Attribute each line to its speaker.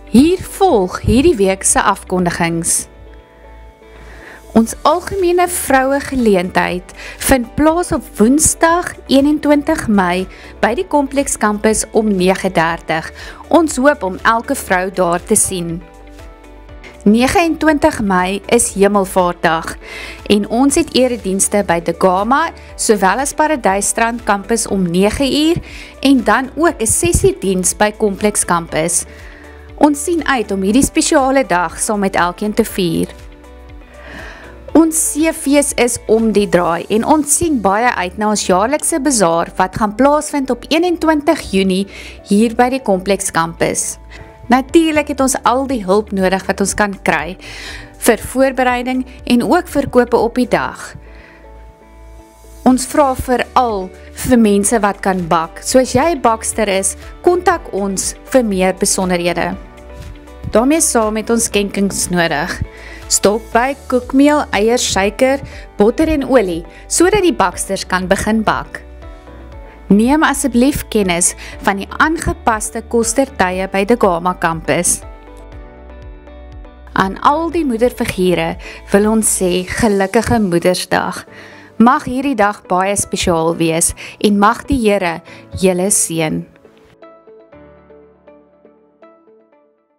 Speaker 1: Hier volg hierdie week se afkondigings. Ons algemene vroue geleentheid vind plaas op Woensdag 21 Mei by die Kompleks Campus om 9:30. Ons hoop om elke vrou daar te sien. 29 Mei is Hemelvaartdag en ons het eredienste by De Gama sowel as Paradijsstrand Campus om 9:00 en dan ook 'n sessiediens by Kompleks Campus. Ons sien uit om hierdie spesiale dag saam met elkeen te vier. Ons seefees is om die draai en ons sien baie uit na ons jaarlikse bazaar wat gaan plaasvind op 21 Junie hier by die Kompleks Campus. Natuurlik het ons al die hulp nodig wat ons kan kry vir voorbereiding en ook verkope op die dag. Ons vra veral vir mense wat kan bak. So as jy 'n bakster is, kontak ons vir meer besonderhede. Daarmee saam het ons skenkings nodig. Stokbuik, koekmeel, eiers, suiker, botter en olie, sodat die baksters kan begin bak. Neem asseblief kennis van die aangepaste kostertye by De Gama Campus. Aan al die moederfigure wil ons sê gelukkige Moedersdag. Mag hierdie dag baie spesiaal wees en mag die Here julle seën.